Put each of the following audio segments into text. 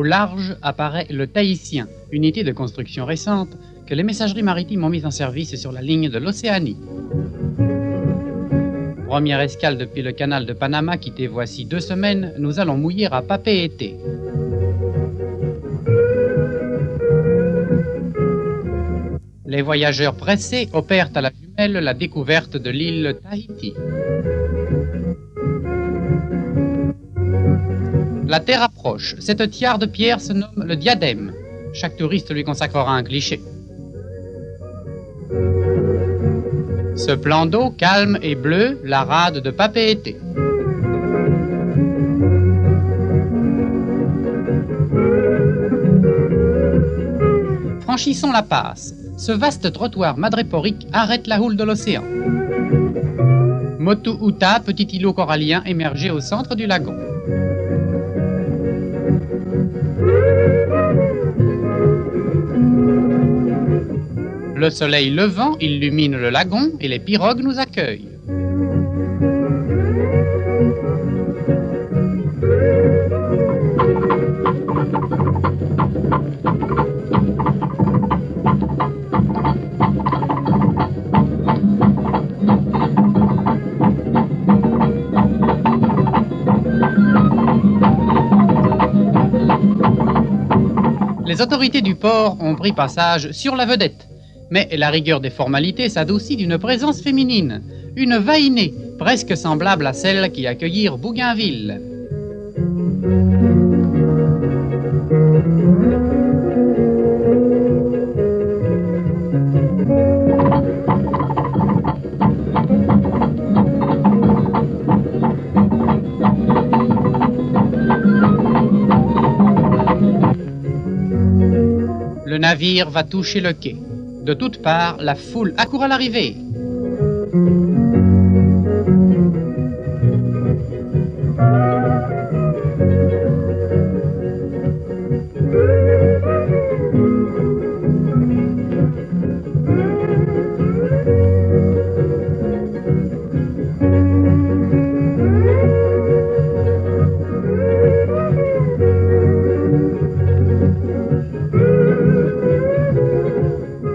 large apparaît le Tahitien, unité de construction récente que les messageries maritimes ont mise en service sur la ligne de l'Océanie. Première escale depuis le canal de Panama quittée voici 2 semaines, nous allons mouiller à Papeete. Les voyageurs pressés opèrent à la jumelle la découverte de l'île Tahiti. La terre approche. Cette tiare de pierre se nomme le diadème. Chaque touriste lui consacrera un cliché. Ce plan d'eau calme et bleu, la rade de Papeete. Franchissons la passe. Ce vaste trottoir madréporique arrête la houle de l'océan. Motu Uta, petit îlot corallien émergé au centre du lagon. Le soleil levant illumine le lagon et les pirogues nous accueillent. Les autorités du port ont pris passage sur la vedette. Mais la rigueur des formalités s'adoucit d'une présence féminine, une vainée presque semblable à celles qui accueillirent Bougainville. Le navire va toucher le quai. De toutes parts, la foule accourt à l'arrivée.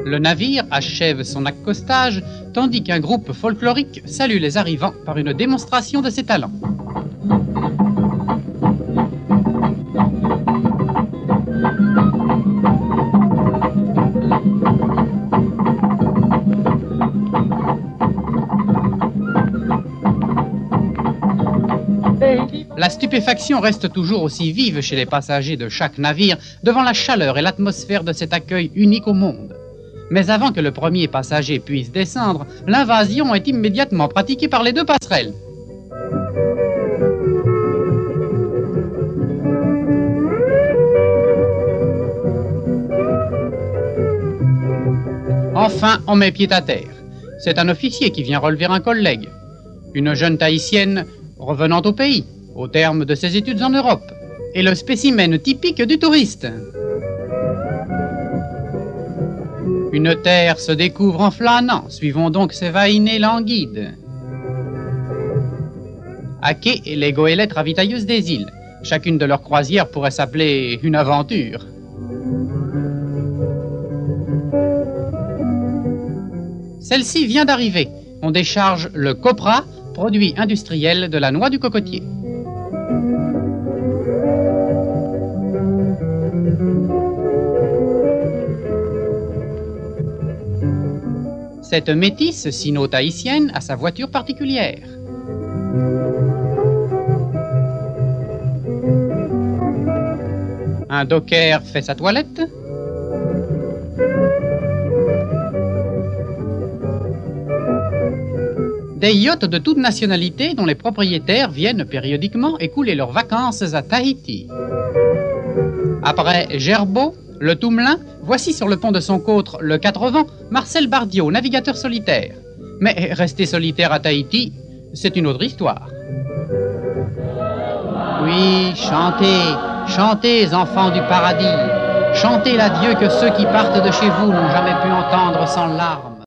Le navire achève son accostage, tandis qu'un groupe folklorique salue les arrivants par une démonstration de ses talents. La stupéfaction reste toujours aussi vive chez les passagers de chaque navire devant la chaleur et l'atmosphère de cet accueil unique au monde. Mais avant que le premier passager puisse descendre, l'invasion est immédiatement pratiquée par les 2 passerelles. Enfin, on met pied à terre. C'est un officier qui vient relever un collègue. Une jeune Tahitienne revenant au pays, au terme de ses études en Europe, et le spécimen typique du touriste. Une terre se découvre en flânant, suivons donc ces vainées languides. À quai, les goélettes ravitailleuses des îles. Chacune de leurs croisières pourrait s'appeler une aventure. Celle-ci vient d'arriver. On décharge le copra, produit industriel de la noix du cocotier. Cette métisse sino-tahitienne a sa voiture particulière. Un docker fait sa toilette. Des yachts de toute nationalité dont les propriétaires viennent périodiquement écouler leurs vacances à Tahiti. Après Gerbeau, le Toumelin, voici sur le pont de son côtre, le 4 vents, Marcel Bardiot, navigateur solitaire. Mais rester solitaire à Tahiti, c'est une autre histoire. Oui, chantez, chantez, enfants du paradis. Chantez l'adieu que ceux qui partent de chez vous n'ont jamais pu entendre sans larmes.